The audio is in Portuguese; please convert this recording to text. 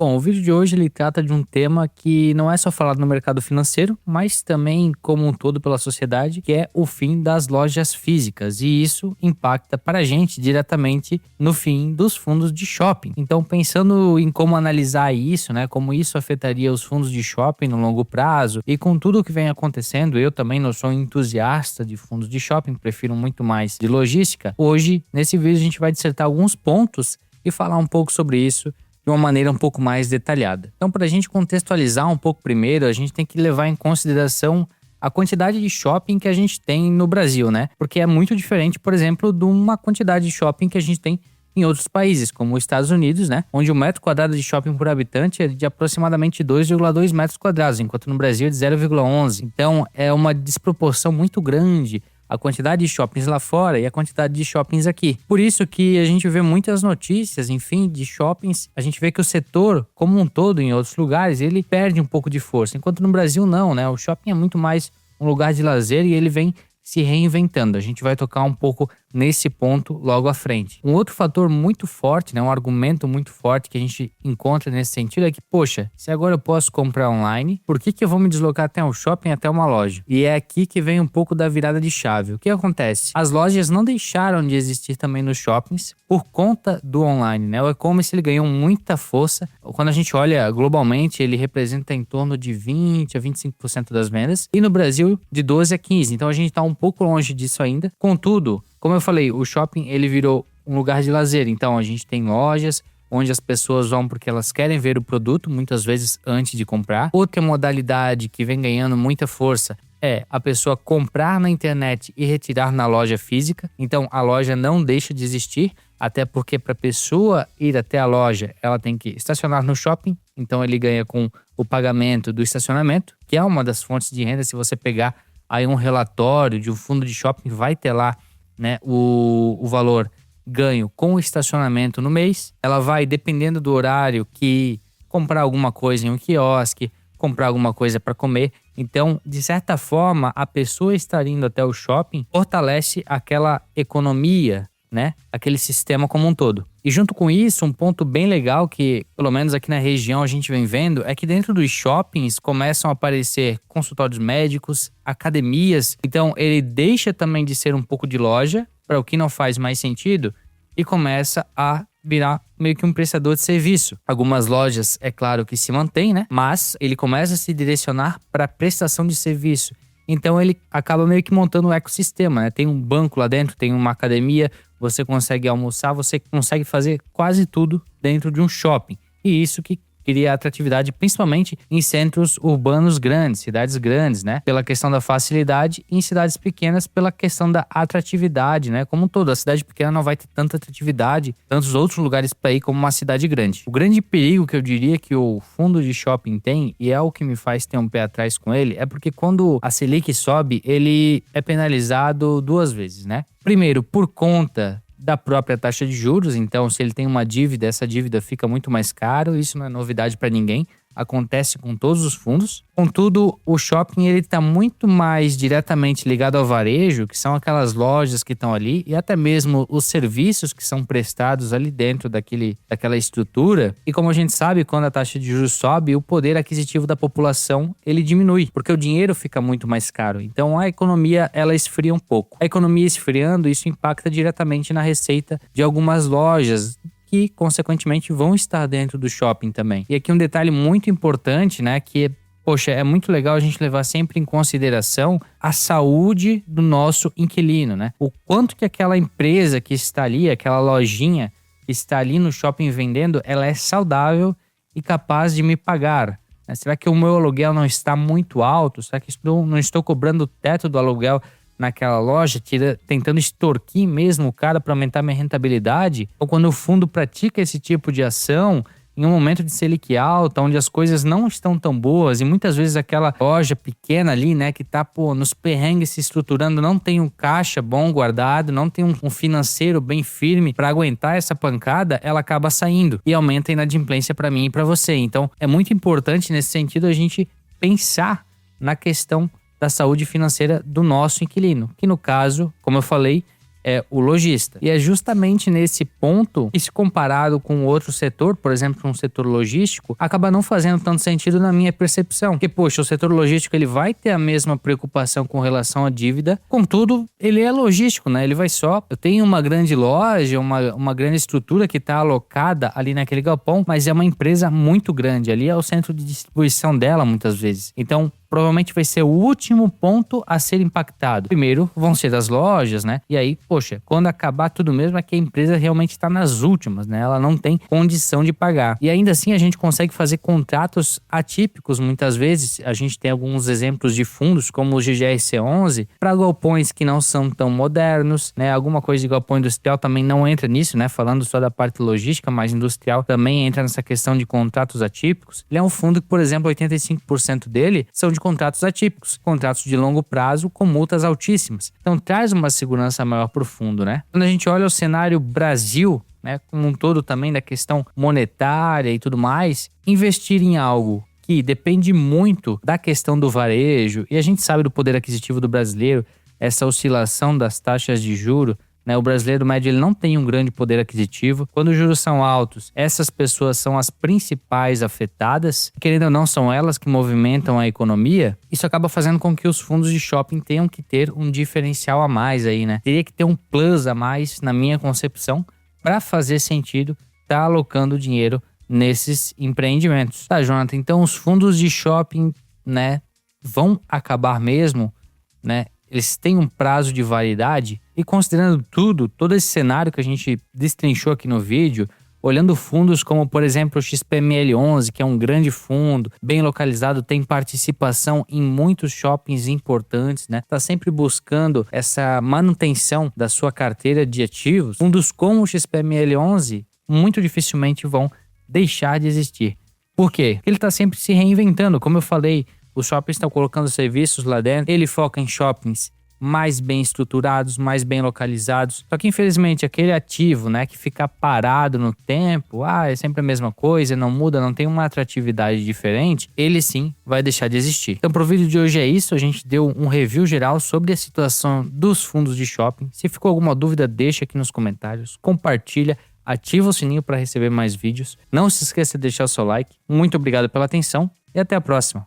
Bom, o vídeo de hoje ele trata de um tema que não é só falado no mercado financeiro, mas também como um todo pela sociedade, que é o fim das lojas físicas. E isso impacta para a gente diretamente no fim dos fundos de shopping. Então, pensando em como analisar isso, né, como isso afetaria os fundos de shopping no longo prazo e com tudo o que vem acontecendo, eu também não sou um entusiasta de fundos de shopping, prefiro muito mais de logística. Hoje, nesse vídeo, a gente vai dissertar alguns pontos e falar um pouco sobre isso de uma maneira um pouco mais detalhada. Então, para a gente contextualizar um pouco primeiro, a gente tem que levar em consideração a quantidade de shopping que a gente tem no Brasil, né? Porque é muito diferente, por exemplo, de uma quantidade de shopping que a gente tem em outros países, como os Estados Unidos, né? Onde o metro quadrado de shopping por habitante é de aproximadamente 2,2 metros quadrados, enquanto no Brasil é de 0,11. Então, é uma desproporção muito grande a quantidade de shoppings lá fora e a quantidade de shoppings aqui. Por isso que a gente vê muitas notícias, enfim, de shoppings. A gente vê que o setor, como um todo, em outros lugares, ele perde um pouco de força. Enquanto no Brasil não, né? O shopping é muito mais um lugar de lazer e ele vem se reinventando. A gente vai tocar um pouco nesse ponto logo à frente. Um outro fator muito forte, né, um argumento muito forte que a gente encontra nesse sentido é que, poxa, se agora eu posso comprar online, por que eu vou me deslocar até um shopping, até uma loja? E é aqui que vem um pouco da virada de chave. O que acontece? As lojas não deixaram de existir também nos shoppings por conta do online, né? O e-commerce ele ganhou muita força. Quando a gente olha globalmente, ele representa em torno de 20 a 25% das vendas e no Brasil de 12 a 15%. Então a gente está um pouco longe disso ainda. Contudo, como eu falei, o shopping ele virou um lugar de lazer. Então a gente tem lojas onde as pessoas vão porque elas querem ver o produto, muitas vezes antes de comprar. Outra modalidade que vem ganhando muita força é a pessoa comprar na internet e retirar na loja física. Então a loja não deixa de existir, até porque para a pessoa ir até a loja, ela tem que estacionar no shopping. Então ele ganha com o pagamento do estacionamento, que é uma das fontes de renda. Se você pegar aí um relatório de um fundo de shopping, vai ter lá, né, o valor ganho com o estacionamento no mês. Ela vai, dependendo do horário, que comprar alguma coisa em um quiosque, comprar alguma coisa para comer. Então, de certa forma, a pessoa estar indo até o shopping fortalece aquela economia, né? Aquele sistema como um todo. E junto com isso, um ponto bem legal que, pelo menos aqui na região, a gente vem vendo é que dentro dos shoppings começam a aparecer consultórios médicos, academias. Então, ele deixa também de ser um pouco de loja, para o que não faz mais sentido, e começa a virar meio que um prestador de serviço. Algumas lojas, é claro que se mantém, né? Mas ele começa a se direcionar para prestação de serviço. Então ele acaba meio que montando um ecossistema, né? Tem um banco lá dentro, tem uma academia, você consegue almoçar, você consegue fazer quase tudo dentro de um shopping. E isso que cria atratividade, principalmente em centros urbanos grandes, cidades grandes, né? Pela questão da facilidade, e em cidades pequenas pela questão da atratividade, né? Como um todo, a cidade pequena não vai ter tanta atratividade, tantos outros lugares para ir como uma cidade grande. O grande perigo que eu diria que o fundo de shopping tem, e é o que me faz ter um pé atrás com ele, é porque quando a Selic sobe, ele é penalizado duas vezes, né? Primeiro, por conta da própria taxa de juros. Então, se ele tem uma dívida, essa dívida fica muito mais caro. Isso não é novidade para ninguém. Acontece com todos os fundos. Contudo, o shopping ele está muito mais diretamente ligado ao varejo, que são aquelas lojas que estão ali, e até mesmo os serviços que são prestados ali dentro daquela estrutura. E como a gente sabe, quando a taxa de juros sobe, o poder aquisitivo da população ele diminui, porque o dinheiro fica muito mais caro. Então a economia ela esfria um pouco. A economia esfriando, isso impacta diretamente na receita de algumas lojas, que, consequentemente, vão estar dentro do shopping também. E aqui um detalhe muito importante, né, que, poxa, é muito legal a gente levar sempre em consideração a saúde do nosso inquilino, né? O quanto que aquela empresa que está ali, aquela lojinha que está ali no shopping vendendo, ela é saudável e capaz de me pagar, né? Será que o meu aluguel não está muito alto? Será que não estou cobrando o teto do aluguel naquela loja, tentando extorquir mesmo o cara para aumentar minha rentabilidade? Ou quando o fundo pratica esse tipo de ação em um momento de Selic alta, onde as coisas não estão tão boas, e muitas vezes aquela loja pequena ali, né, que tá, nos perrengues se estruturando, não tem um caixa bom guardado, não tem um financeiro bem firme para aguentar essa pancada, ela acaba saindo e aumenta a inadimplência para mim e para você. Então é muito importante nesse sentido a gente pensar na questão da saúde financeira do nosso inquilino, que no caso, como eu falei, é o lojista. E é justamente nesse ponto que, se comparado com outro setor, por exemplo, um setor logístico, acaba não fazendo tanto sentido na minha percepção. Porque, poxa, o setor logístico ele vai ter a mesma preocupação com relação à dívida, contudo, ele é logístico, né? Ele vai só... Eu tenho uma grande loja, uma grande estrutura que está alocada ali naquele galpão, mas é uma empresa muito grande. Ali é o centro de distribuição dela, muitas vezes. Então, provavelmente vai ser o último ponto a ser impactado. Primeiro vão ser das lojas, né? E aí, poxa, quando acabar tudo mesmo é que a empresa realmente está nas últimas, né? Ela não tem condição de pagar. E ainda assim a gente consegue fazer contratos atípicos muitas vezes. A gente tem alguns exemplos de fundos como o GGRC11 para galpões que não são tão modernos, né? Alguma coisa de galpão industrial também não entra nisso, né? Falando só da parte logística, mas industrial também entra nessa questão de contratos atípicos. Ele é um fundo que, por exemplo, 85% dele são de contratos atípicos, contratos de longo prazo com multas altíssimas. Então traz uma segurança maior para o fundo, né? Quando a gente olha o cenário Brasil, né, como um todo também da questão monetária e tudo mais, investir em algo que depende muito da questão do varejo, e a gente sabe do poder aquisitivo do brasileiro, essa oscilação das taxas de juros, né? O brasileiro médio ele não tem um grande poder aquisitivo. Quando os juros são altos, essas pessoas são as principais afetadas. Querendo ou não, são elas que movimentam a economia. Isso acaba fazendo com que os fundos de shopping tenham que ter um diferencial a mais aí, né? Teria que ter um plus a mais, na minha concepção, para fazer sentido estar alocando dinheiro nesses empreendimentos. Tá, Jonathan? Então os fundos de shopping, né, vão acabar mesmo, né? Eles têm um prazo de validade e, considerando todo esse cenário que a gente destrinchou aqui no vídeo, olhando fundos como, por exemplo, o XPML11, que é um grande fundo, bem localizado, tem participação em muitos shoppings importantes, né? Tá sempre buscando essa manutenção da sua carteira de ativos. Fundos como o XPML11 muito dificilmente vão deixar de existir. Por quê? Porque ele está sempre se reinventando, como eu falei. Os shoppings estão colocando serviços lá dentro. Ele foca em shoppings mais bem estruturados, mais bem localizados. Só que, infelizmente, aquele ativo, né, que fica parado no tempo, é sempre a mesma coisa, não muda, não tem uma atratividade diferente, ele sim vai deixar de existir. Então, pro vídeo de hoje é isso. A gente deu um review geral sobre a situação dos fundos de shopping. Se ficou alguma dúvida, deixa aqui nos comentários, compartilha, ativa o sininho para receber mais vídeos. Não se esqueça de deixar o seu like. Muito obrigado pela atenção e até a próxima.